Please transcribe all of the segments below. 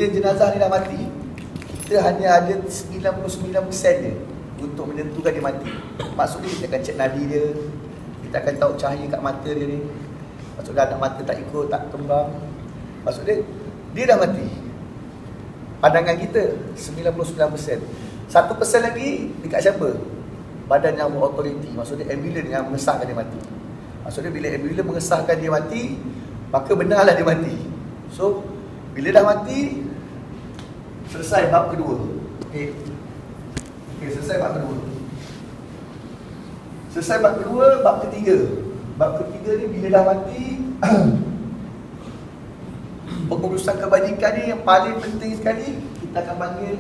bila jenazah ni dah mati, kita hanya ada 99% je untuk menentukan dia mati. Maksudnya kita akan cek nadi dia, kita akan tahu cahaya kat mata dia ni. Maksudnya anak mata tak ikut, tak kembang. Maksudnya dia dah mati. Pandangan kita 99%. 1% lagi dekat siapa? Badan yang berautoriti. Maksudnya ambulans yang mengesahkan dia mati. Maksudnya bila ambulans mengesahkan dia mati, maka benarlah dia mati. So bila dah mati, selesai bab kedua. Okey, selesai bab kedua. Selesai bab kedua, bab ketiga. Bab ketiga ni bila dah mati, pengurusan kebajikan ni yang paling penting sekali, kita akan panggil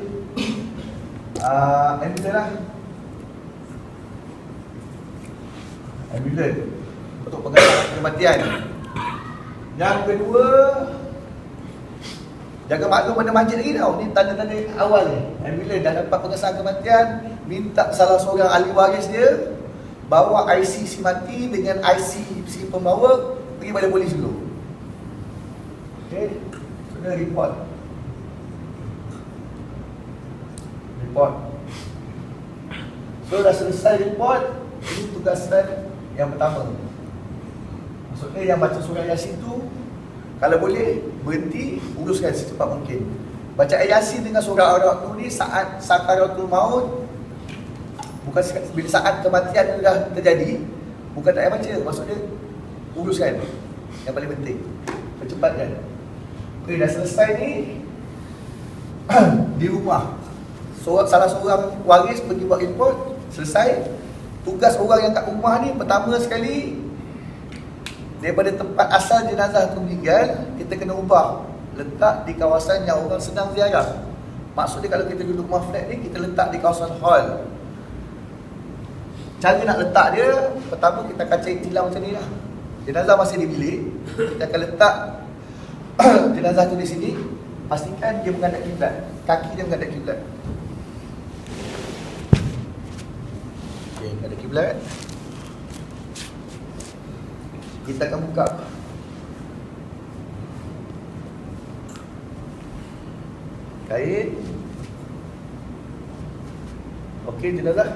ambulans lah. Ambulans untuk pengesahan kematian. Yang kedua, jangan maklum mana masjid lagi tau. Ni tanda-tanda awal ni. Ambulans dah dapat pengesahan kematian, minta salah seorang ahli waris dia bawa IC si mati dengan IC si pembawa pergi pada polis dulu. Okey, sudah report. So dah selesai report, ini tugasan yang pertama. Maksudnya yang baca surah Yasin tu, kalau boleh berhenti, uruskan secepat mungkin. Baca Yasin dengan surah Ar-Ra'd tu ni saat sakaratul maut, bukan bila saat kematian dah terjadi, bukan tak payah baca. Maksudnya uruskan, yang paling penting, percepatkan. Okey, dah selesai ni di rumah, salah seorang waris pergi buat report, selesai. Tugas orang yang kat rumah ni pertama sekali, daripada tempat asal jenazah tu meninggal, kita kena ubah, letak di kawasan yang orang senang ziarah. Maksudnya kalau kita duduk rumah flat ni, kita letak di kawasan hall. Cara nak letak dia, pertama kita akan cari tilam macam ni lah. Jenazah masih di bilik, kita akan letak jenazah tu di sini. Pastikan dia menghadap kiblat, kaki dia menghadap kiblat. Okey, menghadap kiblat. Kita akan buka kain. Okey, jenazah.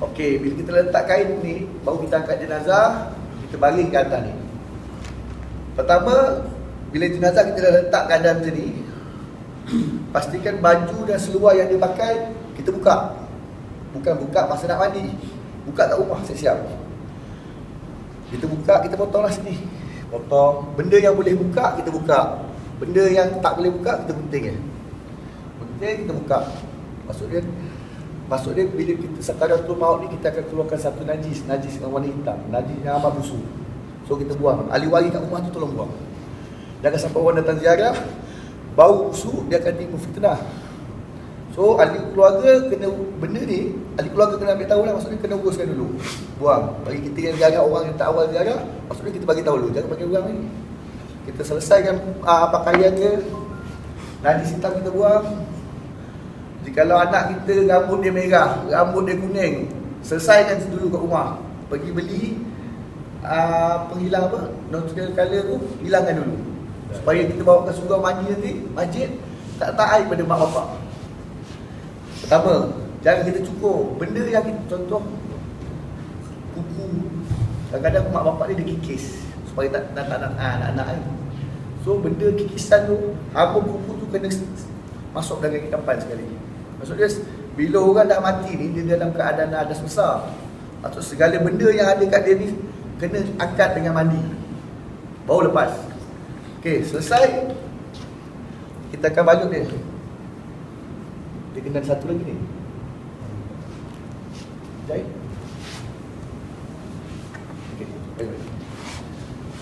Okey, bila kita letak kain ni, baru kita angkat jenazah, kita baling ke atas ni. Pertama, bila jenazah kita dah letak keadaan macam ni, pastikan baju dan seluar yang dia pakai kita buka. Bukan buka masa nak mandi, buka kat rumah siap-siap. Kita buka, kita potonglah sini. Potong. Benda yang boleh buka, kita buka. Benda yang tak boleh buka, kita gunting je. Gunting, kita buka. Maksudnya bila kita sakaratul maut ni, kita akan keluarkan satu najis yang warna hitam, najis yang amat busuk. So kita buang. Ahli waris kat rumah tu tolong buang. Jangan sampai orang datang ziarah, bau busuk, dia akan timbul fitnah. So ahli keluarga kena, benda ni ahli keluarga kena ambil tahu lah. Maksudnya kena uruskan dulu, buang. Bagi kita yang ziarah, orang yang tak awal ziarah, maksudnya kita bagi tahu dulu, jangan bagi orang ni. Kita selesaikan pakaian dia, najis hitam kita buang. Jikalau anak kita rambut dia merah, rambut dia kuning, selesaikan dulu kat rumah. Pergi beli penghilang natural color tu, hilangkan dulu, supaya kita bawa ke surau mandi nanti, masjid, tak air pada mak bapak. Pertama, jangan kita cukur benda yang kita, contoh kuku, kadang-kadang mak bapak dia kikis supaya tak nak anak-anak kan. So benda kikisan tu, habuk kuku tu kena masuk dalam kapan sekali. Maksudnya bila orang dah mati ni, dia dalam keadaan hadas besar. Maksud segala benda yang ada kat dia ni kena angkat dengan mandi, baru lepas. Okey, selesai, kita akan balut dia. Dia kena satu lagi ni, jahit. Okey, baik.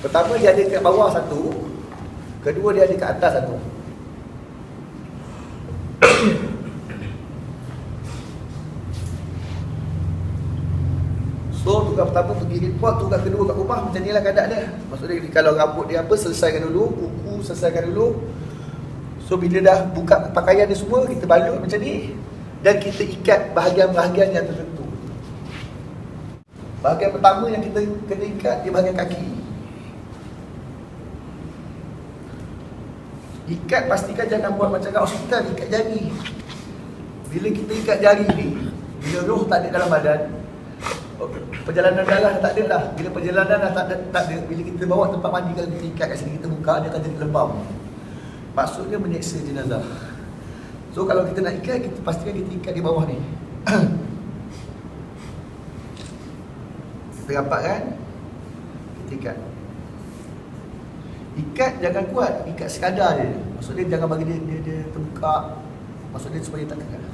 Pertama dia ada kat bawah satu, kedua dia ada kat atas satu. So tugas pertama pergi report, tugas kedua kat rumah macam inilah keadaan dia. Maksudnya kalau rambut dia apa, selesaikan dulu, kuku selesaikan dulu. So bila dah buka pakaian dia semua, kita balut macam ni, dan kita ikat bahagian-bahagian yang tertentu. Bahagian pertama yang kita kena ikat di bahagian kaki. Ikat, pastikan jangan buat macam kat hospital, ikat jari. Bila kita ikat jari ni, bila roh tak ada dalam badan, perjalanan darah dah tak ada dah. Bila perjalanan dah tak ada, bila kita bawa tempat mandi, kalau kita ikat kat sini, kita buka, dia akan jadi lebam. Maksudnya menyeksa jenazah. So kalau kita nak ikat, kita pastikan kita ikat di bawah ni. Kita rapat kan? Kita ikat. Ikat jangan kuat, ikat sekadar je. Maksudnya jangan bagi dia terbuka. Maksudnya supaya tak tekan.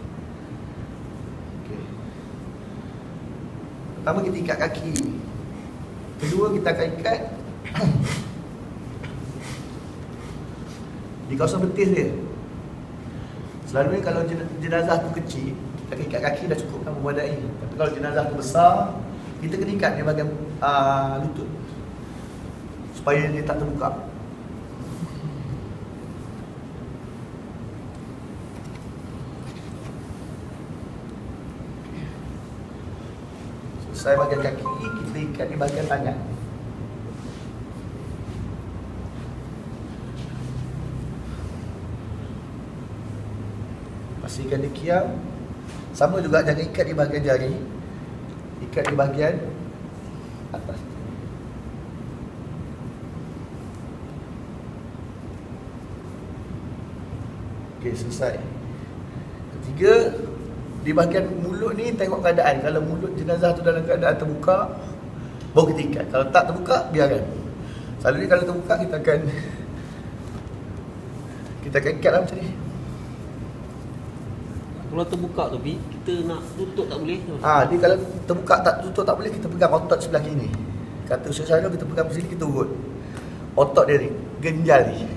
Okey. Pertama kita ikat kaki. Kedua kita akan ikat di kawasan betis dia. Selalunya kalau jenazah tu kecil, kita akan ikat kaki dah cukup kan, memadai. Tapi kalau jenazah tu besar, kita kena ikat di bahagian lutut supaya dia tak terbuka. Selesai bahagian kaki, kita ikat di bahagian tangan. Pastikan dia kiam. Sama juga, jangan ikat di bahagian jari, ikat di bahagian atas. Okey, selesai. Ketiga, di bahagian mulut ni tengok keadaan. Kalau mulut jenazah tu dalam keadaan terbuka, baru kita ikat. Kalau tak terbuka, biarkan. Selalunya kalau terbuka, kita akan ikat lah macam ni. Kalau terbuka tu, Bi, kita nak tutup tak boleh? Dia kalau terbuka tak tutup tak boleh, kita pegang otot sebelah kiri. Kata Ustaz Syarul, kita pegang sini, kita urut otot dia ni, genjal ni.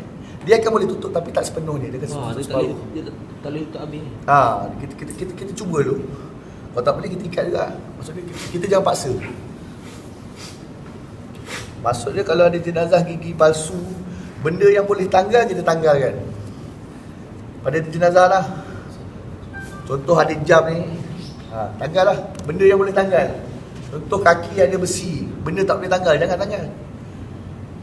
Dia akan boleh tutup tapi tak sepenuhnya. Dia akan dia tak boleh tutup habis. Kita cuba dulu. Kalau tak boleh, kita ikat juga. Maksudnya kita jangan paksa. Maksudnya kalau ada jenazah gigi palsu, benda yang boleh tanggal, kita tanggalkan. Pada jenazah lah, contoh ada jam ni, tanggal lah. Benda yang boleh tanggal. Contoh kaki ada besi, benda tak boleh tanggal, jangan tanggal.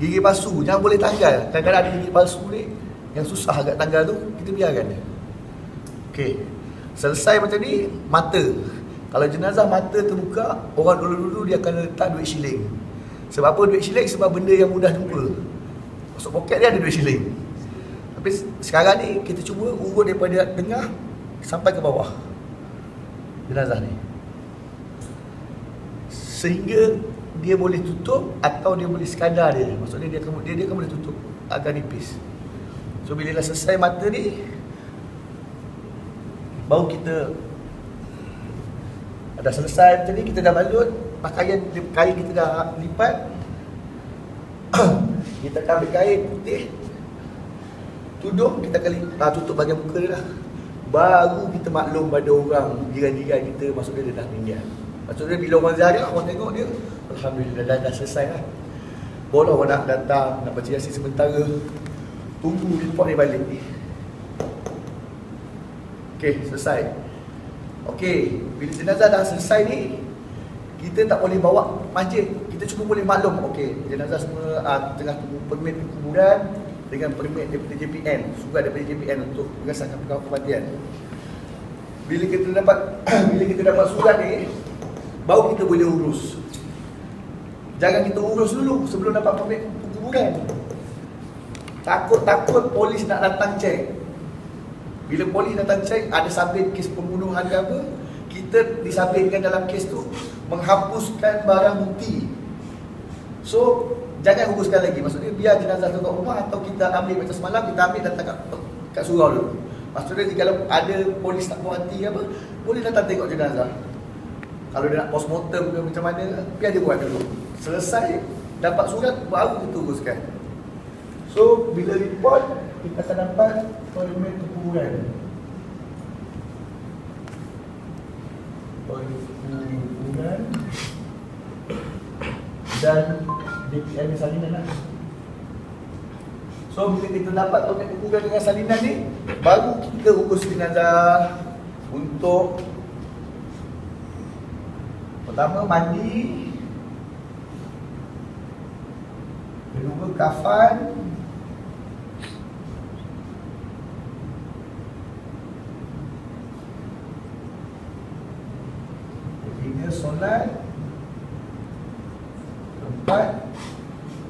Gigi palsu, jangan boleh tanggal. Kadang-kadang ada gigi palsu ni yang susah agak tanggal tu, kita biarkan dia. Okey. Selesai macam ni, mata. Kalau jenazah mata terbuka, orang dulu-dulu dia akan letak duit shilling. Sebab apa duit shilling? Sebab benda yang mudah jumpa. Masuk poket dia ada duit shilling. Tapi sekarang ni kita cuba urut daripada tengah sampai ke bawah jenazah ni, sehingga dia boleh tutup atau dia boleh sekadar dia. Maksudnya dia akan boleh tutup agak nipis. So bila dah selesai mata ni, baru kita dah selesai macam ni, kita dah balut pakaian, kain kita dah lipat. Kita akan ambil kain putih, tudung, kita akan tutup bahagian muka dia lah. Baru kita maklum pada orang jiran-jiran kita, maksudnya dia dah meninggal. Maksudnya bila orang ziarah, orang tengok dia, alhamdulillah dah selesai lah. Boleh orang nak datang, nak baca yasin sementara, tunggu report dia balik. Okey, selesai. Okey, bila jenazah dah selesai ni, kita tak boleh bawa masjid. Kita cuma boleh maklum, okey, jenazah semua tengah tunggu permit kuburan dengan permit daripada JPN, surat daripada JPN untuk mengesahkan perkara kematian. Bila kita dapat surat ni, baru kita boleh urus. Jangan kita urus dulu sebelum dapat permit kuburan. Takut polis nak datang cek. Bila polis datang cek, ada sabit kes pembunuhan ke apa, kita disabitkan dalam kes tu, menghapuskan barang bukti. So jangan uruskan lagi. Maksudnya biar jenazah tu kat rumah, atau kita ambil macam semalam, kita ambil datang kat surau dulu. Maksudnya kalau ada polis tak puas hati ke apa, boleh datang tengok jenazah. Kalau dia nak postmortem ke macam mana, biar dia buat dulu. Selesai dapat surat, baru kita uruskan. So bila report, kita akan dapat permit kuburan. Dan DPN salinan lah. So bila kita dapat permit kuburan dengan salinan ni, baru kita urus jenazah untuk pertama mandi, kedua kafan, solat, tempat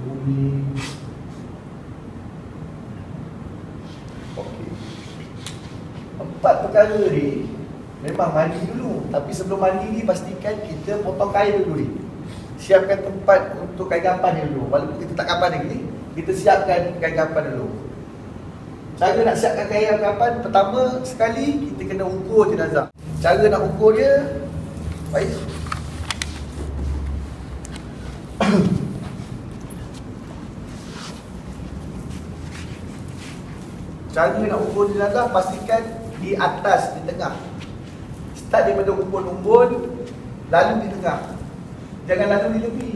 bumi. Okey. 4 perkara ni memang mandi dulu. Tapi sebelum mandi ni pastikan kita potong kain dulu ni. Siapkan tempat untuk kain gampan ni dulu. Walaupun kita tak gampan lagi, kita siapkan kain gampan dulu. Cara nak siapkan kain gampan, pertama sekali kita kena ukur jenazah. Cara nak ukur dia, baik. Cara nak ukur jenazah, pastikan di atas, di tengah. Start daripada umpun-umpun, lalu di tengah. Jangan lalu di tepi.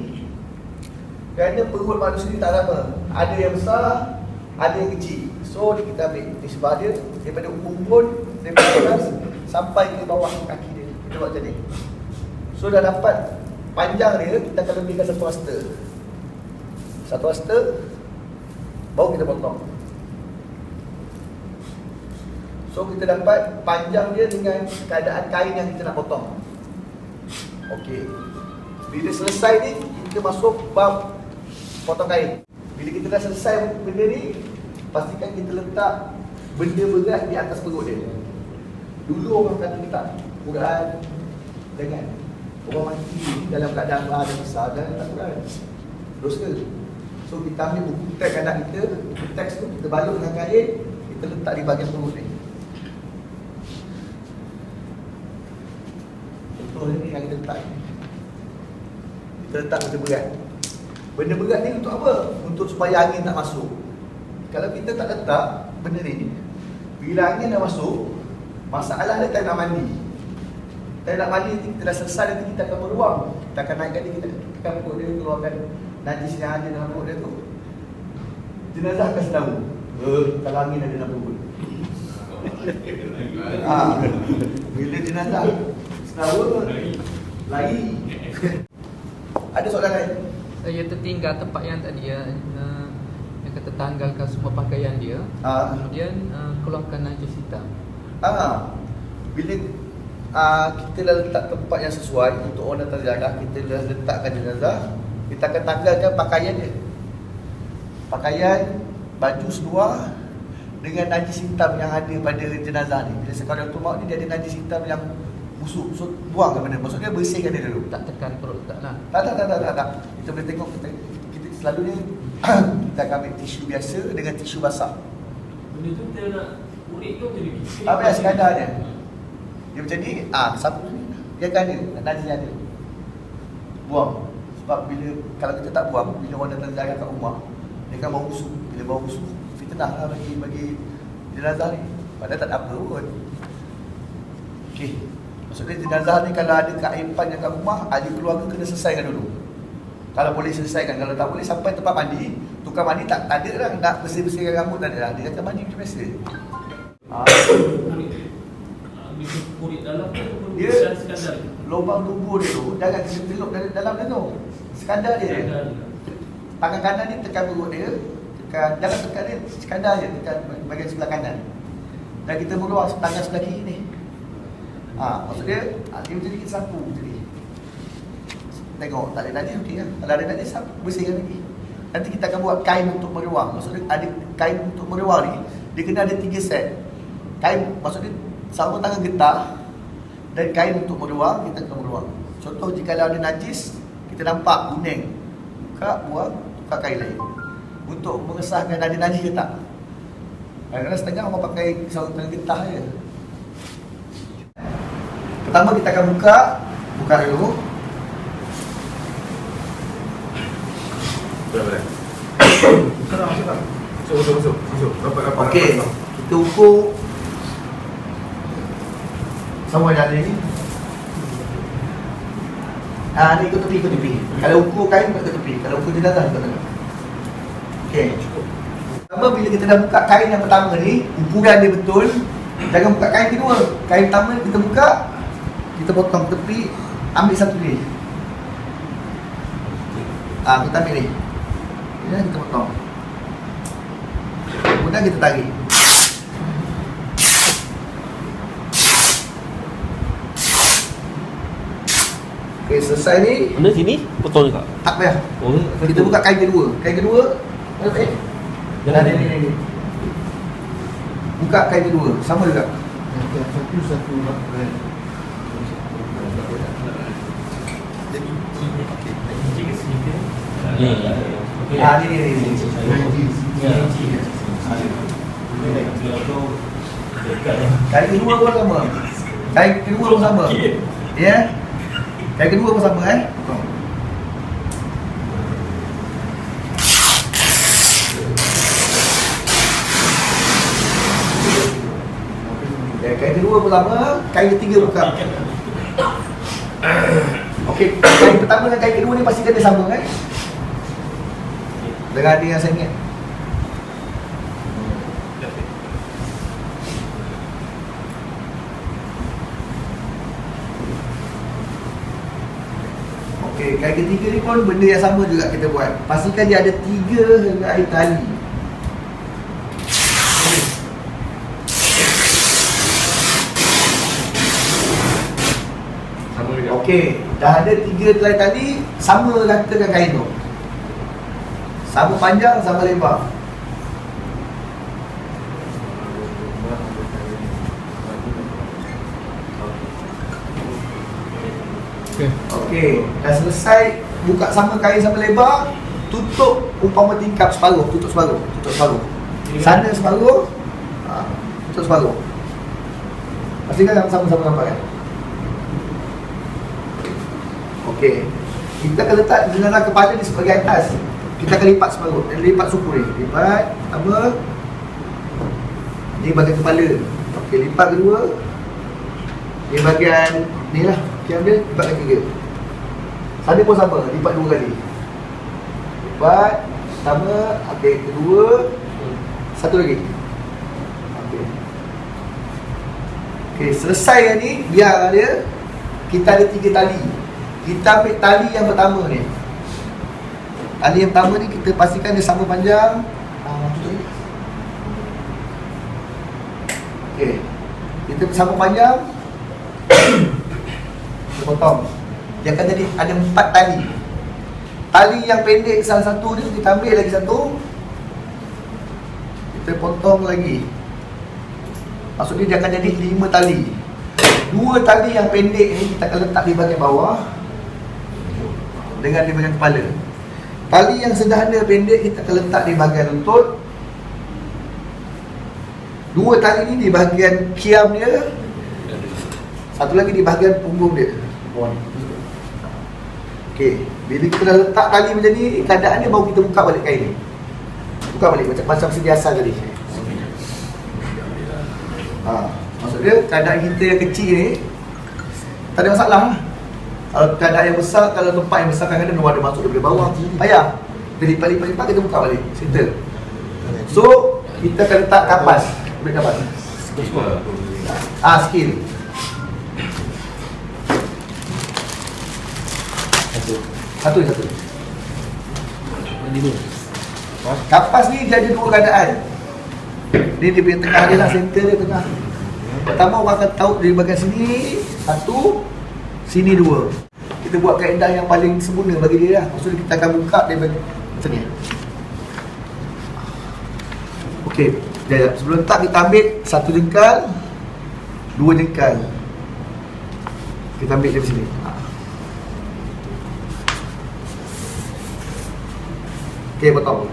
Kerana perut manusia ni tak sama. Ada yang besar, ada yang kecil. So kita ambil nisbah dia daripada umpun, daripada atas sampai ke bawah kaki dia. Kita buat macam ni. So dah dapat panjang dia, kita akan lebihkan 1 hasta. 1 hasta, baru kita potong. So kita dapat panjang dia dengan keadaan kain yang kita nak potong. Okey. Bila selesai ni, kita masuk bab potong kain. Bila kita dah selesai benda ni, pastikan kita letak benda berat di atas perut dia. Dulu orang kata letak Quran. Jangan. Orang mati dalam keadaan ada besar dan letak Quran. Dosa. So kita ambil buku teks anak kita, buku teks tu kita balut dengan kain, kita letak di bahagian perut ni. Contoh ni yang kita letak. Kita letak benda berat. Benda berat ni untuk apa? Untuk supaya angin tak masuk. Kalau kita tak letak benda ni, bila angin dah masuk, masalah dia tak nak mandi. Tak nak mandi, kita dah selesai, nanti kita akan beruang. Kita akan naikkan dia, kita akan perut dia, keluarkan najis yang ada dalam perut dia tu. Jenazah akan sedaru. Kalau angin ada dalam perut. Bila jenazah sedaru, lari. Ada soalan lain? Saya tertinggal tempat yang tadi ya, yang kata tanggalkan semua pakaian dia, kemudian keluarkan najis hitam. Bila kita dah letak tempat yang sesuai untuk orang datang ziarah, kita dah letakkan jenazah, kita akan tanggalkan pakaian dia. Pakaian, baju seluar dengan najis hitam yang ada pada jenazah ni. Bila sekarang tu maut ni, dia ada najis hitam yang busuk. So buangkan benda. Maksudnya bersihkan dia dulu. Tak tekan perut tak lah. Tak. Kita boleh tengok, kita selalunya kita akan ambil tisu biasa dengan tisu basah. Benda tu kita nak urik tu macam ni. Apa yang sekadar dia? Dia macam ni, sapu ni. Dia akan ada, najis ada. Buang. Sebab bila, kalau kita tak buang, bila orang datang ziarah kat rumah, dia akan bau busuk. Bila bau busuk, fitnah lah bagi jenazah ni. Padahal tak ada apa pun. Okey. Maksudnya jenazah ni kalau ada keaiban yang kat rumah, ahli keluarga kena selesaikan dulu. Kalau boleh selesaikan, kalau tak boleh sampai tempat mandi, tukang mandi tak ada lah nak bersih-bersihkan rambut, tak ada lah. Dia akan mandi macam biasa. Kurit dalam tu Dia sekadar. lubang tubuh dia tu, jangan seluk dari dalam dia tu. Sekadar dia. Tangan kanan ni tekan perut dia, tekan, jangan tekan dia, sekadar je, tekan bahagian sebelah kanan. Dan kita berluar tangan sebelah kiri ni. Maksudnya, dia macam ni kita sapu macam ni. Tengok, tak ada najis, okey lah. Kalau ada najis, bersihkan lagi. Nanti kita akan buat kain untuk meruang. Maksudnya, ada kain untuk meruang ni, dia kena ada 3 set. Kain, maksudnya, sama tangan getah dan kain untuk meruang, kita akan meruang. Contoh, jika ada najis, kita nampak kuning, buka, buang, tukar kain lain. Untuk mengesahkan ada najis ke tak. Kadang-kadang setengah orang pakai sarung tangan getah je. Pertama kita akan buka dulu. Boleh. Masuk. Rapat. Okey, kita ukur sama ada ni. Ni ikut tepi. Kalau ukur kain ikut tepi. Kalau ukur jenazah ikut tengah. Okey. Pertama bila kita dah buka kain yang pertama ni, ukuran dia betul. Jangan buka kain kedua. Kain pertama kita buka, kita potong tepi, ambil satu ni. Kita ambil ni. Kemudian kita potong. Kemudian kita tarik. Okey, selesai ni. Mana sini? Potong juga. Tak payah. Oh, Kita buka kain kedua. Kain kedua. Jangan ni. Buka kain kedua. Sama juga. Satu Ni. Kain kedua pun sama. Kain kedua pun sama. Ya. Kain kedua pun sama kain kedua pun sama, kain ketiga buka. Okey, kain pertama dan kain kedua ni pastikan dia sama dengan ada yang saya ingat. Okey, kain ketiga ni pun benda yang sama juga kita buat. Pastikan dia ada 3 helai tali. Okey, dah ada 3 helai tali, sama ratakan kain tu. Sama panjang, sama lebar. Okey, dah selesai buka sama kain sama lebar, tutup umpama tingkap separuh, tutup separuh. Sana separuh, tutup separuh. Pastikan sama-sama nampak kan? Okey. Kita akan letak jenazah kepala di sebahagian atas. Kita akan lipat separuh. Lipat suku ni. Lipat pertama. Ni bahagian kepala. Okey, lipat kedua. Ni bahagian ni lah. Okey, ambil lipat lagi 3. Sana pun sama, lipat 2 kali. Lipat pertama, okey, kedua. Satu lagi. Okey. Okey, selesai yang ni, biar dia kita ada 3 tali. Kita ambil tali yang pertama ni. Tali yang pertama ni kita pastikan dia sama panjang. Okey. Kita sama panjang. Kita potong. Dia akan jadi ada 4 tali. Tali yang pendek salah satu ni kita ambil lagi satu. Kita potong lagi. Maksudnya dia akan jadi 5 tali. 2 tali yang pendek ni kita akan letak di bahagian bawah dengan di bahagian kepala. Tali yang sederhana pendek kita akan letak di bahagian lutut. 2 tali ni di bahagian kiam dia. Satu lagi di bahagian punggung dia. Okey, bila kita dah letak tali macam ni, keadaan dia baru kita buka balik kain ni. Buka balik macam sedia asal tadi. Maksudnya keadaan kita yang kecil ni tak ada masalah lah. Kalau keadaan yang besar, kalau tempat yang besar kadang-kadang ada masuk daripada bawah, payah. Kita lipat-lipat kita buka balik, settle. So, kita akan letak kapas. Ambil kapas. Skill. Satu. Kapas ni dia ada 2 keadaan. Ni dia punya tengah dia lah, center dia tengah. Pertama orang akan tahu dari bahagian sini 1, sini 2. Kita buat kaedah yang paling sempurna bagi dia lah. Maksudnya kita akan buka dia macam ni. Okey, sebelum letak kita ambil 1 jengkal, 2 jengkal. Kita ambil dari sini. Okey, potong.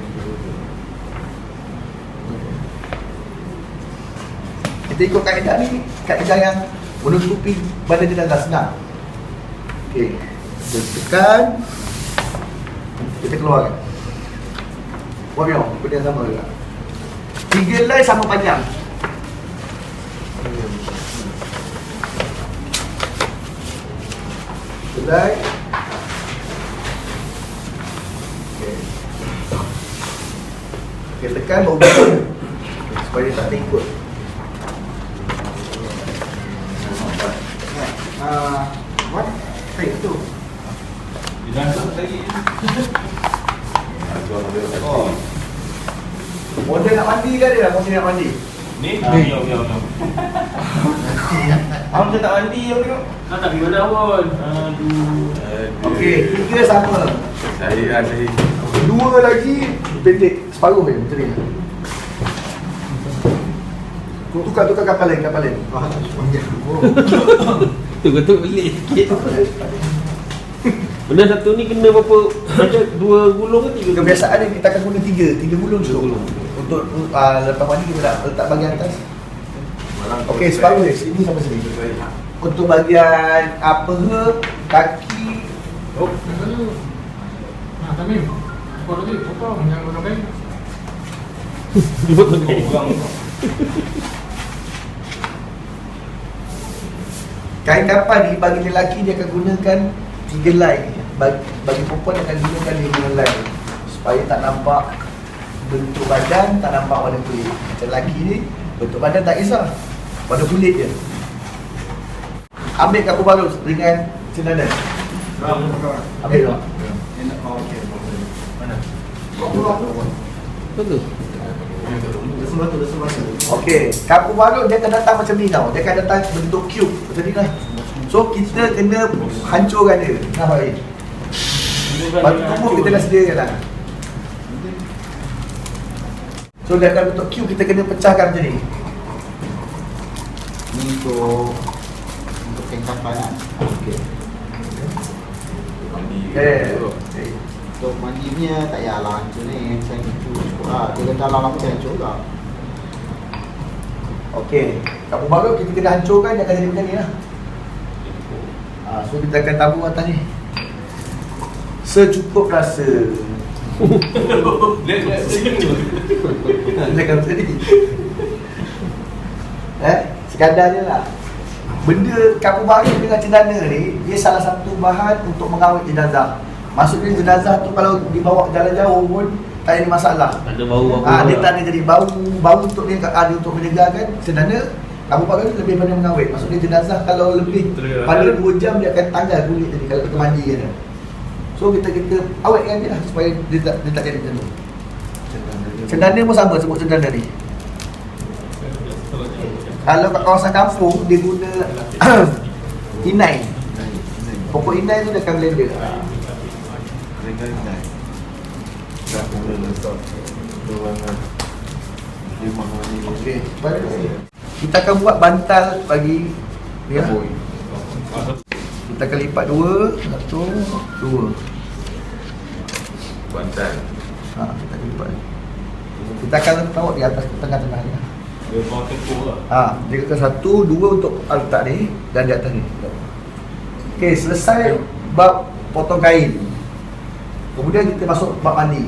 Kita ikut kaedah ni, kaedah yang menutupi badan jenazah senang. Okey, kita tekan, kita keluarkan. Buat biar, benda yang sama juga. 3 helai sama panjang. Helai. Okey. Okey, tekan baru buka. Supaya dia tak terikut. What? Hey, tu. Jenazah tadi. Oh. Model nak mandi ke dia? Model nak mandi? Ni? Ya. Abang macam tak mandi apa tengok? Tak pergi mana pun. Aduh. Okey, 3 sama. Saya ada. 2 lagi pendek separuh je macam ni. Tukar kapal lain. Ah, panjang. Oh. Tu belik sikit. Benda satu ni kena berapa? Ada 2 gulung ke 3? Kebiasaan ni kita akan guna 3 gulung cukup. Untuk lepas mandi kita nak letak bahagian atas. Okey, separuh je. Sini sampai sini. Untuk bahagian apa kaki. Oh. Tamim. Kau lagi potong yang guna kain. Kain kapal ni bagi lelaki dia akan gunakan 3 line. Bagi perempuan akan gunakan 5 line. Supaya tak nampak bentuk badan, tak nampak warna kulit. Macam lelaki ni bentuk badan tak kisah, warna kulit je. Ambil kapur baru dengan cendadan. Ambil tu. Mana? Betul. Okey, kapur baru dia akan datang macam ni tau. Dia akan datang bentuk cube macam ni lah. So kita kena hancurkan dia. Nampak ni? Batu tubuh kita dah sediakan lah. So dia akan bentuk cube, kita kena pecahkan macam ni. Ni untuk kain kapal lah. Okey. Mandi. Okay. Untuk mandinya tak payahlah hancur ni. Saya hancur cukup lah. Dia kata dalam lama saya hancur lah. Okey, kapur baru kita kena hancurkan, dia akan jadi macam ni lah. So kita akan tabur atas ni secukup rasa. Lihat sini. Dia akan macam ni. Sekadar je lah. Benda kapur baru dengan cendana ni, dia salah satu bahan untuk mengawet jenazah. Maksudnya jenazah tu kalau dibawa jalan jauh pun tak ada masalah. Ada bau apa? Dia tak ada jadi bau untuk dia ada untuk menyegarkan. Cendana kapur baru ni lebih pada mengawet. Maksudnya jenazah kalau lebih pada 2 jam dia akan tanggal kulit tadi kalau kita mandi kan. So kita awetkan dia lah supaya dia tak jadi macam tu. Cendana pun sama sebut cendana ni. Kalau kat kawasan kampung dia guna inai. Pokok inai tu dia akan blender. Okey, kita akan buat bantal bagi dia. Kita akan lipat 2, 1, 2. Bantal. Kita akan lipat. Kita akan letak di atas tengah-tengah ni. Dia bawa tepung lah. Dia akan 1, 2 untuk letak ni dan di atas ni. Okey, selesai bab potong kain. Kemudian kita masuk bab mandi.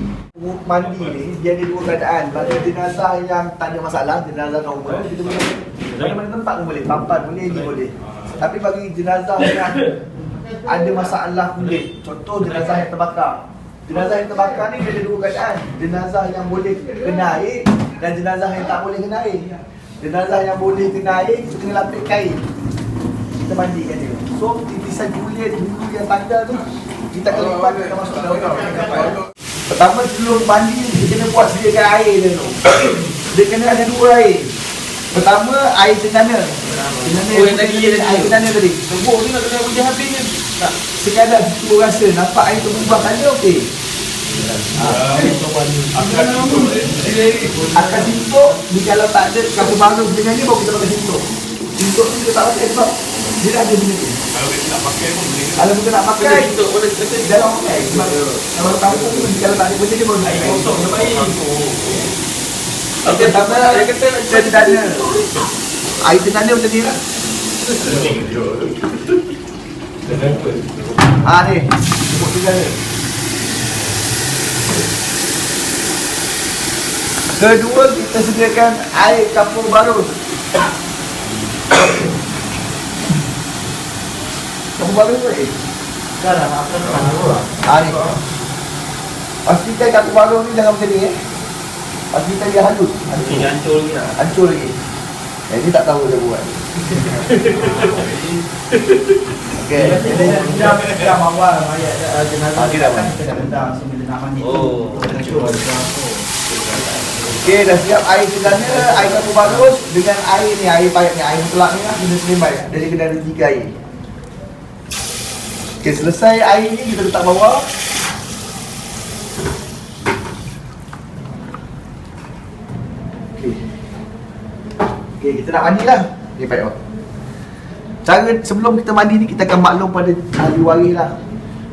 Mandi ni dia ada 2 keadaan. Bagi jenazah yang tak ada masalah, jenazah normal, kita boleh mana-mana tempat pun boleh, papan boleh, ni boleh. Tapi bagi jenazah yang ada masalah kulit, contoh jenazah yang terbakar. Jenazah yang terbakar ni dia ada 2 keadaan. Jenazah yang boleh kena air dan jenazah yang tak boleh kena air. Jenazah yang boleh kena air, kita kena lapik kain. Kita mandikan dia. So, titisan kulit dulu yang tanda tu kita akan lipat, kita masuk dalam kapal. Pertama sebelum mandi dia kena buat sediakan air dia tu. Dia kena ada 2 air. Pertama air cendana. Yang tadi air cendana tadi. Tembok ni nak kena hujan habis ni. Tak, sekadar cuba rasa nampak air tu berubah tanda okey. Akan simpuk ni kalau tak ada kapur baru dengan ni baru kita pakai simpuk. Simpuk ni kita tak pakai sebab dia dah ada benda ni. Kalau kita nak pakai pun boleh. Kalau kita nak pakai Untuk mana kata dalam pakai sebab kalau kampung ni kalau tak ada benda dia baru air pakai. kosong dia baik. Okey, pertama Dia kata nak cendana. Air cendana macam ni lah. Ni, sebut cendana. Kedua, kita sediakan air kapur barus. Kapur barus ni? Sekarang akan lah. Ni. Pastikan kapur barus ni jangan macam ni Pastikan dia halus. Ni hancur lagi lah. Hancur lagi. Ini tak tahu dia buat. Okey. Jam awal mayat jenazah Dia dah buat. kita dah rendam sebelum nak mandi. Oh, hancur. Okey, dah siap air sederhana, air campur bagus dengan air ni, air payat ni, air mutlak ni lah, kena selimai. Jadi kena ada 3 air. Okey, selesai air ni kita letak bawah. Okey, kita nak mandi lah. Ni payat. Cara sebelum kita mandi ni, kita akan maklum pada ahli waris lah.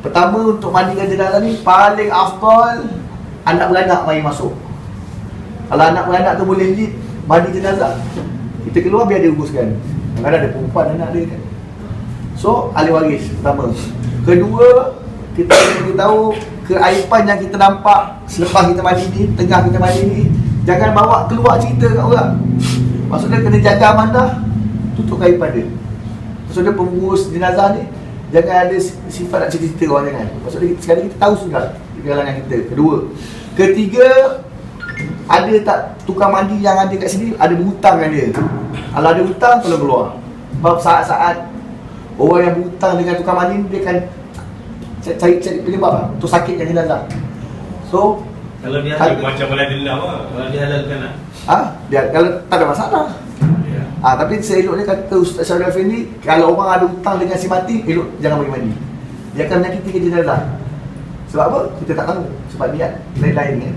Pertama, untuk mandikan jenazah ni, paling afdal anak beranak mari masuk. Kalau anak beranak tu boleh lead mandi jenazah, kita keluar biar dia uruskan. Kadang-kadang ada perempuan anak dia kan. So, ahli waris pertama. Kedua, kita beritahu keaiban yang kita nampak selepas kita mandi ni, tengah kita mandi ni, jangan bawa keluar cerita kat orang. Maksudnya kena jaga amanah, tutup keaiban dia. Maksudnya pengurus jenazah ni jangan ada sifat nak cerita orang, jangan. Maksudnya sekarang kita tahu sudah di kalangan kita. Kedua. Ketiga, ada tak tukang mandi yang ada kat sini ada berhutang dengan dia. Kalau ada hutang, tolong keluar. Sebab saat-saat orang yang berhutang dengan tukang mandi, dia akan cari penyebab lah untuk sakitnya jenazah. So, Kalau dia halal macam mana dendam lah. Kalau dia halalkan lah. dia kalau tak ada masalah. Tapi seeloknya kata Ustaz Syarul Effendi, kalau orang ada hutang dengan si mati, elok jangan bagi mandi. Dia akan menyakiti ke jenazah. Sebab apa? Kita tak tahu. Sebab niat lain-lain kan.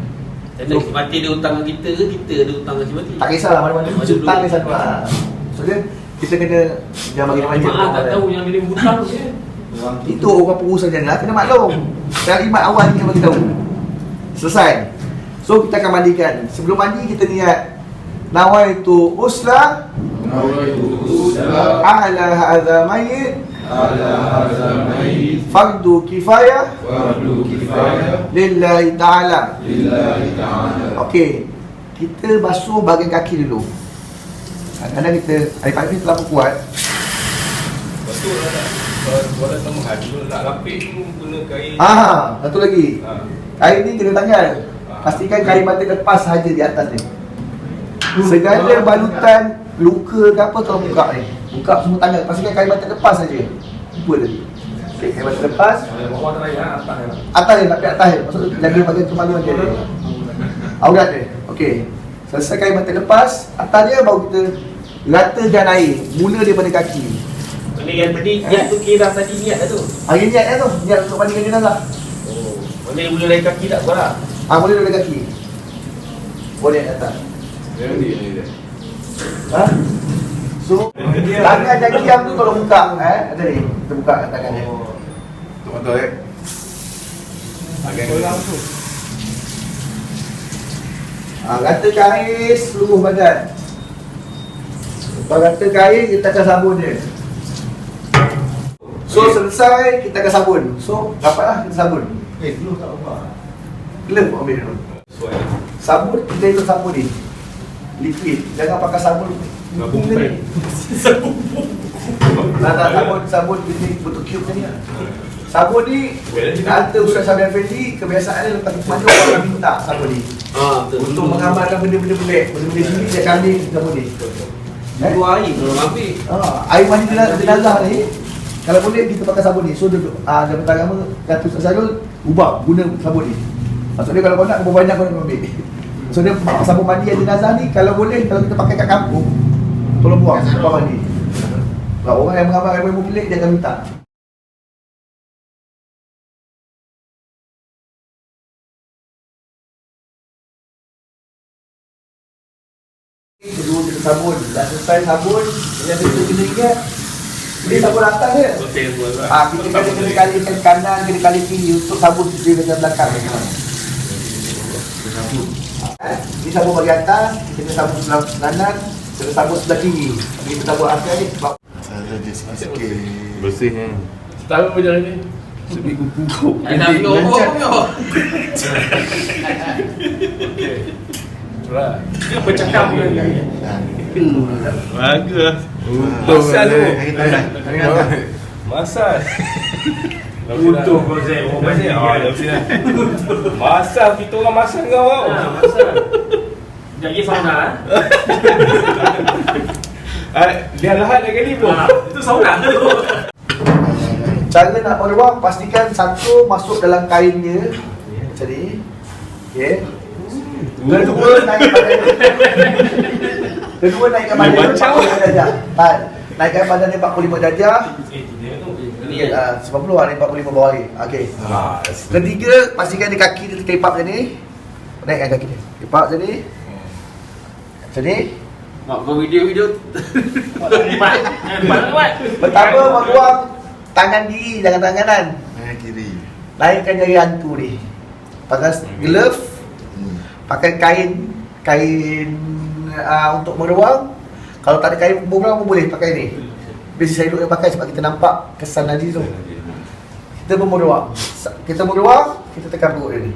So, si mati dia hutang dengan kita ke kita ada hutang dengan si mati? Tak kisahlah mana-mana. Hutang ni satu lah. So dia, kita kena jangan bagi manja. Mak tak tahu yang dia hutang je. Itu orang pengurusan jenazah kena maklum. Kalimat awal ni yang bagi tahu. Selesai. So kita akan mandikan. Sebelum mandi kita niat nawaitu usla ala hadza mayyit fardu kifayah lillahi ta'ala. Okey, kita basuh bahagian kaki dulu. Kadang-kadang kita air payung ni terlalu kuat. Betul lah. Kalau datang menghadu nak lapik tu guna kain. Satu lagi. Kain ni kena tanggal. Pastikan kain batik lepas saja di atas ni. Segala balutan luka ke apa tolong buka ni. Buka semua tanggal. Pastikan kain batik lepas saja. Lupa tadi. Okey, kain batik lepas. Bawah tak payah atas lah. Atas dia, tapi atas dia. Maksud jaga bagian kemaluan dia. Aurat dia. Okey. Selesai kain batik lepas, atas dia baru kita ratakan air. Mula daripada kaki. Ini yang tadi niat tu kira tadi niat dah tu. Hari niat tu. Niat untuk mandikan jenazah. Oh, mana yang mula dari kaki tak kuat lah. Boleh daripada kaki. Boleh atas. So, tangan dan kiam tu tolong buka. Ada ni. Kita buka tangan dia. Betul eh. Agak tu. Ratakan air seluruh badan. Lepas ratakan air, kita akan sabun dia. So, selesai, kita akan sabun. So, dapatlah kita sabun. Glove tak apa. Glove pun ambil dulu. Sabun, kita ikut sabun ni. Liquid. Jangan pakai sabun. Sabun ni. pen. Tak, sabun ini bentuk cube ni lah. Sabun ni, kata Ustaz Syarul Effendi, kebiasaannya lepas kita mandi orang akan minta sabun ni. Betul. Untuk mengamalkan benda-benda pelik. Benda-benda sini, dia akan ambil sabun ni. Dua air belum ambil. Air mandi jenazah ni, kalau boleh kita pakai sabun ni. So, Jabatan Agama kata Ustaz Syarul, ubah, guna sabun ni. Maksudnya kalau kau nak, kau banyak kau nak ambil. So, dia sabun mandi jenazah ni, kalau boleh, kalau kita pakai kat kampung, tolong buang mandi. Kalau orang yang mengamalkan ilmu pelik, dia akan minta. Kedua kita sabun. Dah selesai sabun, yang kita kena ingat, ini sabun atas dia. Kita kena kalikan kanan, kena kali kiri untuk sabun di bahagian belakang. Ini sabun bahagian atas, kita kena sabun sebelah kanan, kena sabun sebelah kiri. Kita sabun atas ni sebab Saya dia sikit-sikit. Bersihnya. Setahun macam ni. Seminggu punggung. Nak pergi orang kau. Right. Dia bercakap dengan dia. Bagus. Masal tu. Masal. Untung kau Zek. Masal kita orang masal kau. Masal. Jadi sauna. Dia lahat dah kali belum? Itu sauna tu. cara nak berwang, pastikan satu masuk dalam kainnya. Macam ni. Okay. Kedua naik badan Kedua naikkan badan dia 45 darjah. Naikkan badan dia 45 darjah. Ini 90 hari 45 bawah ni. Okey. Ketiga, pastikan di kaki dia terkepak macam ni. Naikkan kaki dia. Kepak macam ni. Macam ni. Nak buat video-video. Pertama, peluang tangan kiri, jangan tangan kanan. Kiri. Naikkan jari hantu ni. Pakai glove. Pakai kain untuk meruang. Kalau tak ada kain meruang pun boleh pakai ni. Biasa saya duduk pakai sebab kita nampak kesan nadi tu. Kita pun meruang. Kita meruang, kita tekan perut dia ni.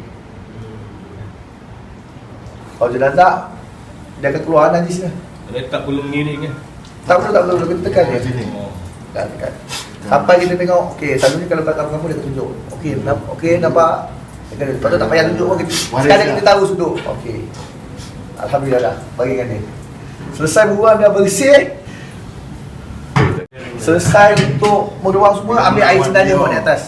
Kalau jenazah, dia akan keluar najis dia. tak perlu mengiring kan? Tak perlu, kita tekan dia. Oh. Tekan. Sampai kita tengok, okey, selalunya kalau kat kampung dia tunjuk. Okey, nampak. Lepas tu tak payah tunjuk pun. Sekarang kita tahu sudut. Okey. Alhamdulillah dah, bagikan dia. Selesai meruang dah bersih. Selesai untuk meruang semua, ambil air cendana buat di atas.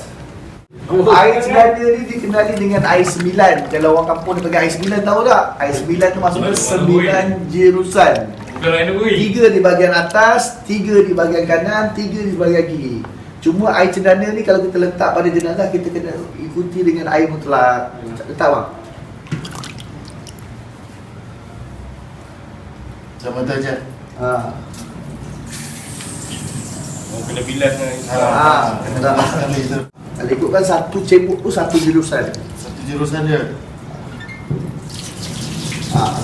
Air cendana ni dikenali dengan air 9. Kalau orang kampung dia panggil air 9, tahu tak? Air 9 tu maksudnya 9 jerusan. Bukan air negeri. 3 di bahagian atas, 3 di bahagian kanan, 3 di bahagian kiri. Cuma air cendana ni kalau kita letak pada jenazah, kita kena ikuti dengan air mutlak. Letak bang. Sama tu je. Oh, kena bilas dengan Kena itu. Kalau ikutkan satu cebok tu satu jurusan. Satu jurusan dia.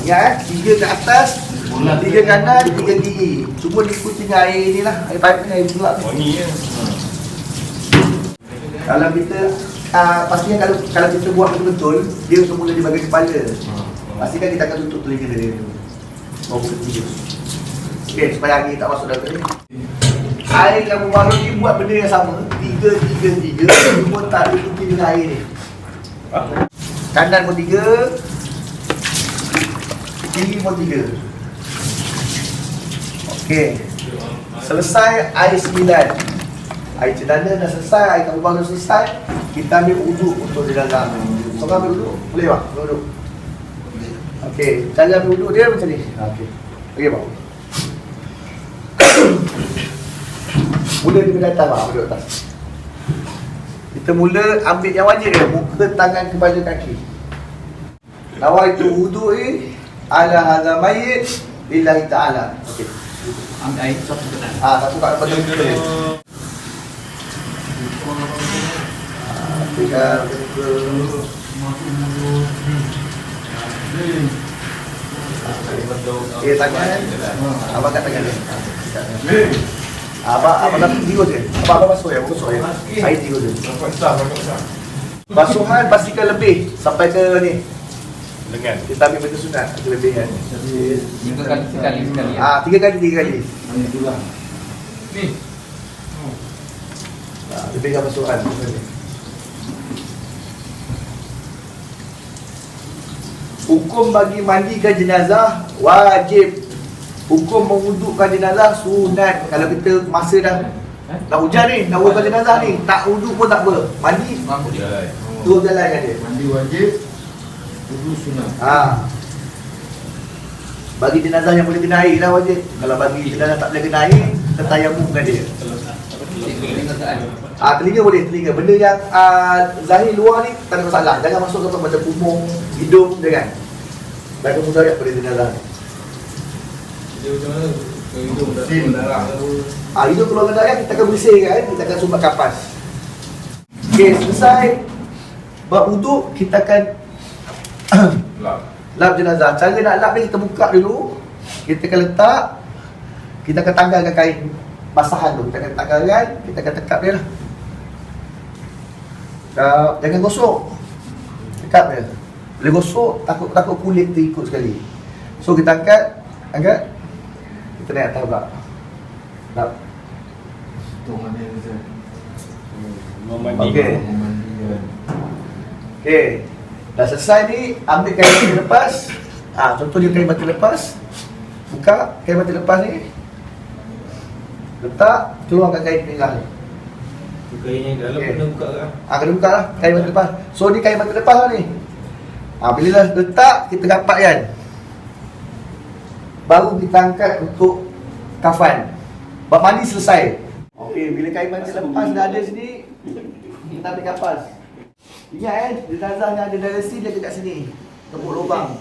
Ingat 3 ke atas, 3 kanan, 3 kiri. Cuma ikuti dengan air ni lah, air pipe ni, air mutlak ni. wangi kan? Kalau kita pastikan kalau kita buat betul-betul, dia semula di bahagian kepala. Pastikan kita akan tutup telinga dia dulu. Nombor ketiga. Okey, supaya angin tak masuk dalam telinga. Air yang membaru ni buat benda yang sama. 3, cuma tak ikuti dengan air ni. Kanan pun 3, kiri pun 3. Okey. Selesai air 9. Air cendana dah selesai, air kampung dah selesai. Kita ambil uduk untuk jenazah. So ambil uduk, boleh bang? Ambil uduk. Okey, cara ambil uduk dia macam ni. Okey. Okey bang. Mula daripada atas bang, duduk atas. Kita mula ambil yang wajib dia, muka, tangan, kepala, kaki. Nawai tu uduk ni ala hadza mayyit lillahi ta'ala. Okey. Ambil air satu ketan. Satu kat depan muka dia. Tinggal tangan. Abang kat tangan dia. Abang dah tidur je. Abang basuh ya, air tidur je. Basuhan pastikan lebih sampai ke ni. Lengan. Kita ambil benda sunat kelebihan. 3 kali sekali. 3 kali. Ni. Lebihkan basuhan. Hukum bagi mandikan jenazah wajib. Hukum mewudukkan jenazah sunat. Kalau kita masa dah hujan ni, nak wudukkan jenazah ni, tak wuduk pun tak apa. Mandi Mampu dia. terus jalan kan dia. Mandi wajib. Wudu sunat. Bagi jenazah yang boleh kena air lah wajib. Kalau bagi jenazah tak boleh kena air, tertayamumkan dia. Telinga boleh, telinga. Benda yang zahir luar ni tak ada masalah. Jangan masuk ke macam punggung, hidung, jangan. Bagi mudarat pada jenazah ni. Dia macam mana? Hidung dah keluar darah ke? Hidung keluar darah, kita akan bersihkan, kita akan sumbat kapas. Okey, selesai buat wuduk, kita akan lap jenazah. Cara nak lap ni kita buka dulu. Kita akan letak, kita akan tanggalkan kain basahan tu. Kita akan tanggalkan, kita akan tekap dia lah. Jangan gosok. Tekap dia. Boleh gosok, takut kulit terikut sekali. So kita angkat. Kita naik atas pula. Lap. Tu mana yang Ustaz? Memandi. Okey. Okey. Dah selesai ni, ambil kain mati lepas. Contoh dia kain mati lepas. Buka kain mati lepas ni. Letak, keluarkan kain merah ni. Kainnya dalam Okey. kena buka kan? Kena buka lah kain mati lepas. So ni kain mati lepas lah ni. Bila dah letak, kita rapat kan, baru kita angkat untuk kafan. Bab mandi selesai. Okey, bila kain mandi lepas dah ada sini, kita ambil kapas. Ingat jenazah yang ada dalam sini, dia dekat sini, tepuk lubang.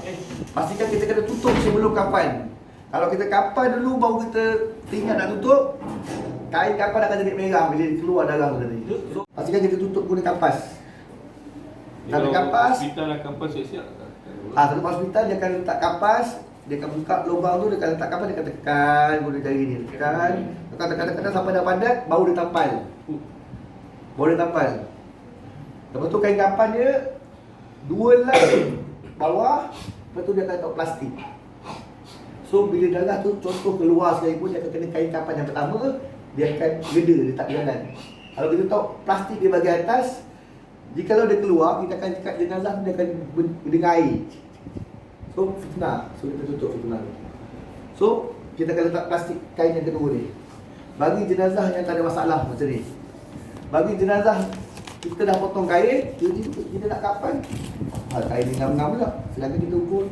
Pastikan kita kena tutup sebelum kafan. Kalau kita kafan dulu baru kita ingat nak tutup, kain kafan akan jadi merah bila keluar darah tu tadi. So, pastikan kita tutup guna kapas. Ambil kapas. Hospital lah kapas siap-siap. Kalau hospital dia akan letak kapas, dia akan buka lubang tu, dia akan letak kapas, dia akan tekan guna jari ni, tekan sampai dah padat, baru dia tampal. Baru dia tampal. Lepas tu kain kapan dia 2 lap bawah, lepas tu dia akan letak plastik. So bila darah tu contoh keluar sekali pun, dia akan kena kain kapan yang pertama, dia akan geda, dia tak jalan. Kalau kita tahu plastik di bahagian atas, jika dia keluar, kita akan cakap jenazah dia akan dengan air. So fitnah, so kita tutup fitnah. So kita akan letak plastik kain yang kedua ni. Bagi jenazah yang tak ada masalah macam ni, bagi jenazah kita dah potong kain, kita nak kapan, kain ni ngam-ngam pula. Sedangkan kita ukur,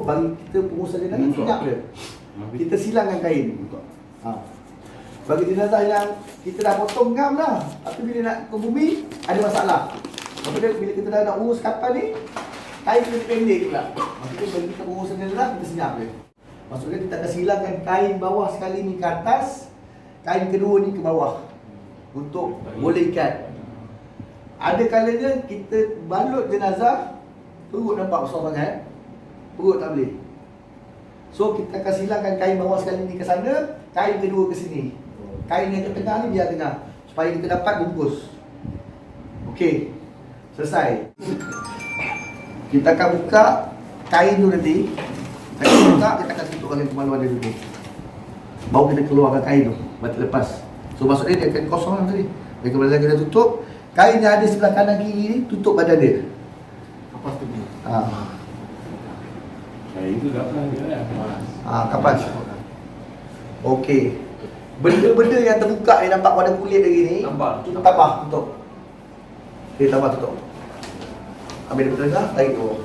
bagi kita pengusaha jenazah senyap dia, kita silangkan kain. Bagi jenazah yang kita dah potong ngam dah, tapi bila nak ke bumi ada masalah. Lepas bila kita dah nak urus kapal ni, kain kita pendek pula. Maksudnya bagi kita urus jenazah, kita senyap dia. Maksudnya kita akan silangkan kain bawah sekali ni ke atas, kain kedua ni ke bawah, untuk boleh ikat. Ada kalanya kita balut jenazah, perut nampak besar sangat, perut tak boleh. So kita akan silangkan kain bawah sekali ni ke sana, kain kedua ke sini. Kain yang ke tengah ni biar tengah, supaya kita dapat bungkus. Okey, selesai. Kita akan buka kain tu nanti. Kain buka, kita akan tutup dengan kemaluan dia dulu. Baru kita keluarkan kain tu, batik lepas. So maksudnya dia akan kosong lah tadi. Jadi kemudian kita tutup, kain yang ada sebelah kanan kiri ni, tutup badan dia. Kapas tu ni. Kain tu dah pernah dia lah. Kapas. Okey. Benda-benda yang terbuka ni nampak pada kulit lagi ni, tambah tutup. Okey, tambah tutup. Ambil daripada tengah, tarik tu.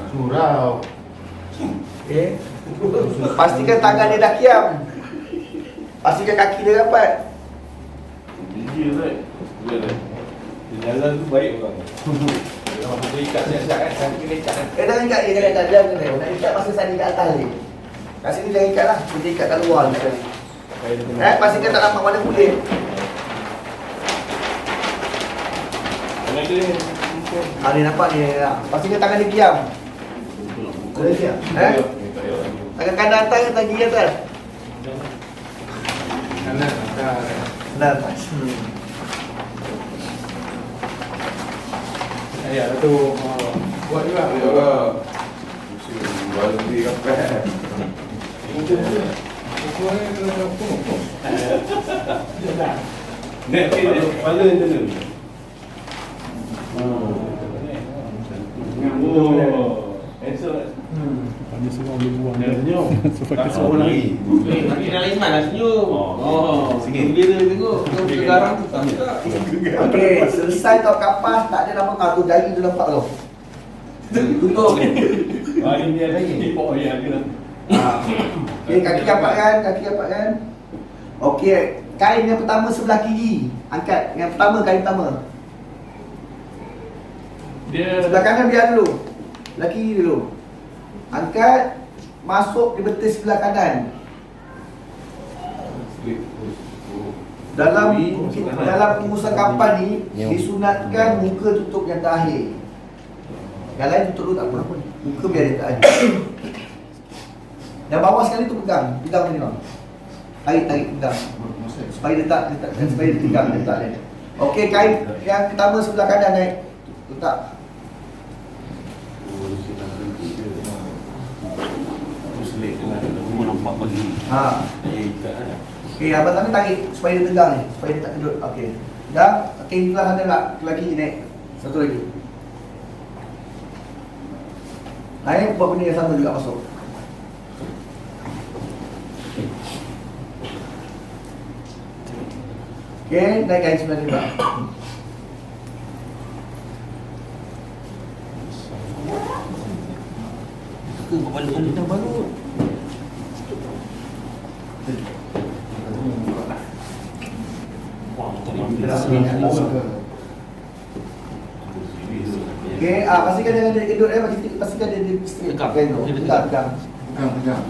Surau. Okey. Pastikan tangan dia dah kiam. Pastikan kaki dia rapat. Gigi right. Jalan tu baik orang. Kalau kita ikat siap-siap kan, kena ikat kan. Jangan ikat dia kat dalam kena. Nak ikat masa sana kat atas ni. Kat sini jangan ikat lah. Kita ikat kat luar ni sekali. Pastikan tak nampak mana kulit. Ni nampak ni. Pastikan tangan dia diam. Boleh diam. Tangan kanan atas ke tangan kiri atas? Kanan atas. Kanan atas. Ya, tu buat juga. Ya. Baru dia kapal. Nek kepala dia tu. Tanya semua boleh buang dia senyum. Pakai seorang lagi. Nanti dah lain mana senyum. Bila tengok sekarang tu tak. Okey, selesai tau kapas, tak ada nama tu jari tu nampak tau. Tutup. Ini dia lagi. Oh ya dia. Okey, kaki rapatkan. Okey, kain yang pertama sebelah kiri, angkat. Yang pertama, kain pertama. Sebelah kanan biar dulu. Sebelah kiri dulu. Angkat, masuk di betis sebelah kanan. Dalam pengurusan kapal ni disunatkan muka tutup yang terakhir. Yang lain tutup dulu tak apa-apa. Muka biar dia tak ada. Yang bawah sekali tu pegang ni bang. Tarik pegang. Supaya dia tak supaya dia pegang dia tak ada. Okey, kain yang pertama sebelah kanan naik. Letak. Nampak bagi. Okey, abang tadi tarik supaya dia tegang ni, supaya dia tak kedut. Okey. Dah, okey sebelah sana nak lagi naik. Satu lagi. Naik buat benda yang sama juga masuk. Okey, naik kain sebelah ni Pak. Suka balut dah balut. Okey, pastikan jangan dia gedut pastikan dia straight. Tegak. Kain tu. Dia Tegak, tegak. Pegang.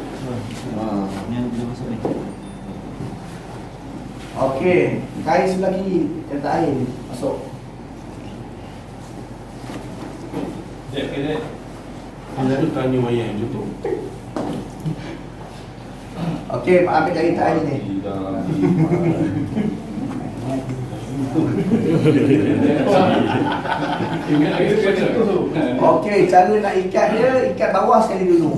Yang dia masuk ni. Okey, kain sebelah kiri yang tak air masuk. Dek, Dek. Dia tanya wayang macam tu. Okey, Pak ambil kain tak air ni. Okey, cara nak ikat dia, ikat bawah sekali dulu.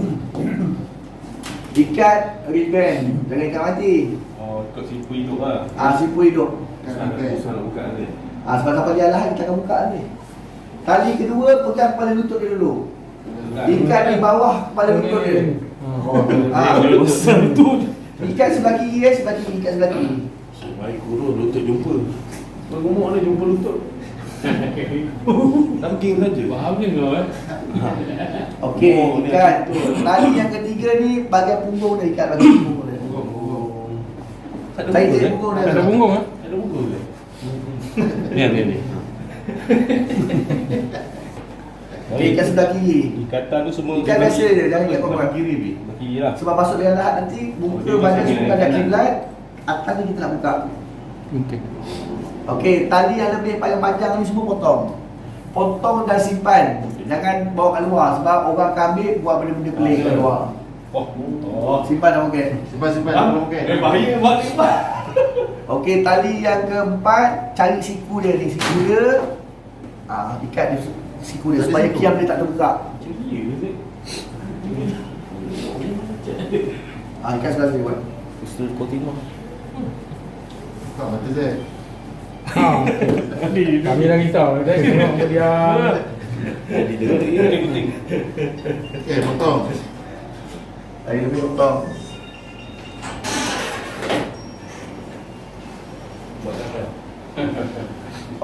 Ikat ribbon, jangan ikat mati. Oh, ikut sipu hidup lah. Sipu hidup. Susah nak buka ni. Sebab tak payah lah kita akan buka ni. Tali kedua pegang kepala lutut dia dulu. Ikat di bawah kepala lutut dia. Besar tu. Ikat sebelah kiri sebelah kiri, ikat sebelah kiri. Baik kurus lutut jumpa. Bergumuk ni jumpa lutut. Tangking saja. Faham je kau Okey, Oh, ni ikat. betul. Tali yang ketiga ni bahagian punggung dia, ikat bahagian punggung dia. Tak ada Tarik bungkus, dia eh? punggung Tak dia. ada punggung ah. Ada buku ke? Ni. Okey, ikat sebelah kiri. Ikatan tu semua Ikat biasa je, jangan ikat belah korang. kiri bi. Belah kiri lah. Sebab masuk dengan lahat nanti muka Okey, badan masuk semua dengan ada kanan. kiblat. Atas ni kita nak buka. Okey. Okey, tali yang lebih paling panjang ni semua potong. Potong dan simpan. Jangan bawa kat luar sebab orang akan ambil buat benda-benda pelik kat luar. Oh. Simpan dah okey. Simpan. Bahaya buat ni. Okey, tali yang keempat, cari siku dia ni. Siku dia ikat dia siku dia Tali supaya siku. kiam dia tak terbuka. Ceria ke? Ikat sebelah sini buat. Pistol kontinu. Tak mata saya. Kami dah risau. Dah tengok dia. Jadi dia Ini penting. Okey, potong. Tali lebih potong. Buat apa?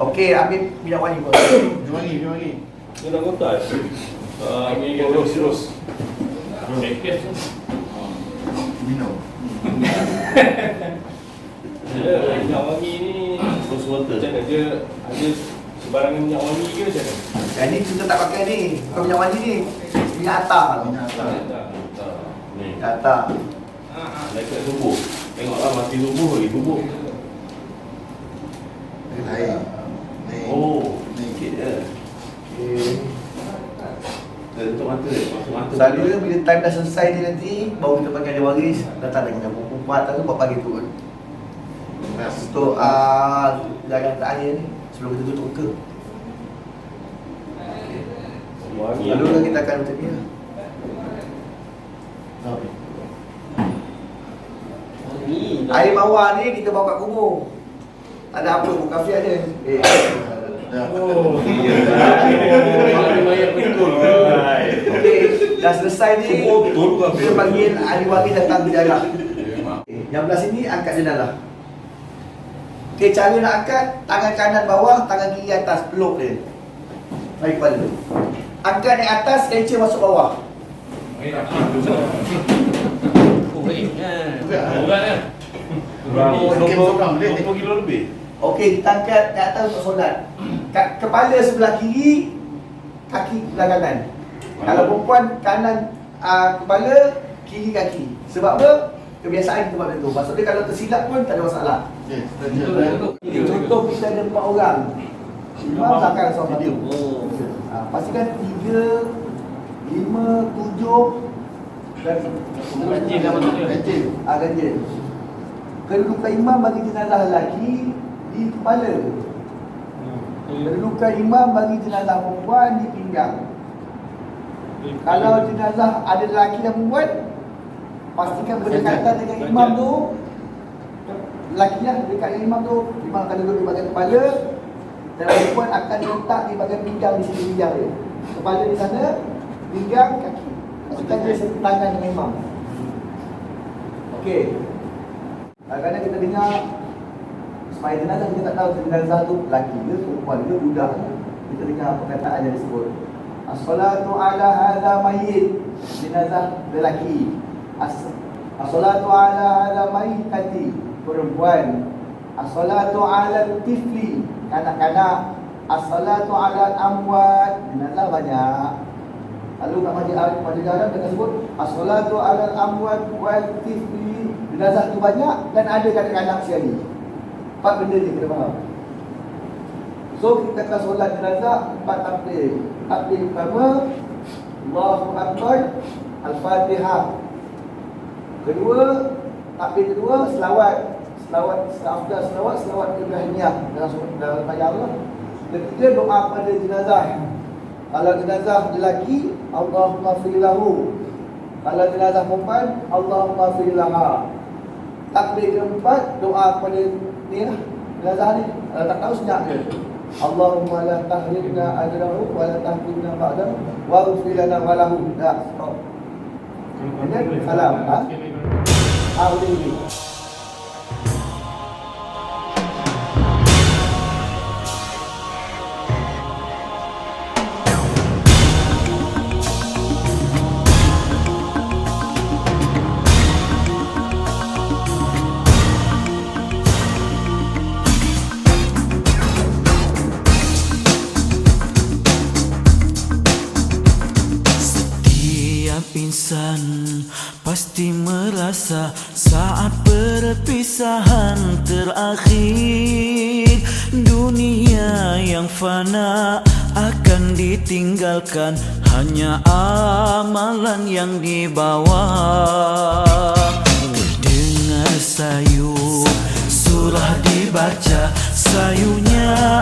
Okey, ambil minyak wangi buat. Wangi. Dia nak kotak. Ini terus. Minum. Minyak wangi ni Rose water. macam mana dia ada sebarangan minyak wangi ke macam mana? Yang ni kita tak pakai ni. Bukan minyak wangi ni. Minyak atar. Minyak atar. Ni. Minyak atar. Dekat tubuh. Tengoklah mati tubuh lagi tubuh. Air. Ni. Oh, Ni. sikit je. Okey. Dah tutup mata dia. Masuk mata. Selalunya bila time dah selesai ni nanti, baru kita panggil dia waris, datang dengan perempuan atau buat pagi turun. Mas. Untuk jalan terakhir ni sebelum kita tutup muka. Wangi. Lalu kan kita akan macam ni lah. Air bawah ni kita bawa kat kubur. Tak ada apa, bukan kafir ada. Dah. Oh. Banyak betul. Okey, dah selesai ni, kita panggil ahli waris datang berjarak. Yang belah sini angkat jenazah. Okey, cara nak angkat, tangan kanan bawah, tangan kiri atas, peluk dia. Baik kepala. Angkat naik atas, kencing masuk bawah. Oh, baik. Bukan kan? Seorang boleh. 20 kilo lebih. Okey, kita angkat naik atas untuk solat. Kepala sebelah kiri, kaki sebelah kanan. Kalau perempuan kanan kepala, kiri kaki. Sebab apa? Kebiasaan kita buat macam tu. Maksudnya kalau tersilap pun tak ada masalah. Okey, Contoh kita ada 4 orang. 5 belakang seorang satu. Oh. Pastikan 3, 5, 7 dan Ganjil lah maksudnya. ganjil. Kedudukan imam bagi jenazah lelaki di kepala. Kedudukan imam bagi jenazah perempuan di pinggang. Kalau jenazah ada lelaki dan perempuan, pastikan berdekatan dengan imam tu. Lelaki lah dekat dengan imam tu, imam akan duduk di bahagian kepala dan perempuan akan letak di bahagian pinggang, di sini pinggang dia. Kepala di sana, pinggang, kaki. Pastikan dia setangan dengan imam. Okey. Kadang-kadang kita dengar Supaya jenazah kita tak tahu jenazah tu lelaki ke, perempuan ke, budak ke. Kita dengar perkataan yang disebut. As-salatu ala hadha mayyit, jenazah lelaki. As-salatu ala hadha mayyitati, perempuan. As-salatu ala tifli, kanak-kanak. As-salatu ala amwat, jenazah banyak. Lalu kat majlis jalan kita sebut as-salatu ala amwat wal tifli, jenazah tu banyak dan ada kanak-kanak sekali. 4 benda ni kita faham. So kita akan solat jenazah 4 takbir. Takbir pertama Allahu Akbar, Al-Fatihah. Kedua, takbir kedua selawat Ibrahimiyah dalam ayat Allah. Ketiga, doa pada jenazah. Kalau jenazah lelaki, Allahumma firlahu. Kalau jenazah perempuan, Allahumma firlaha. Takbir keempat, doa pada ni lah, jenazah ni. Kalau tak tahu senyap je. Allahumma la tahrimna ajrahu wa la tahrimna ba'dahu wa ghfir lana wa lahu. Dah, stop. Kemudian salam. Boleh ni. Insan pasti merasa saat perpisahan terakhir, dunia yang fana akan ditinggalkan, hanya amalan yang dibawa. Dengar sayu surah dibaca, sayunya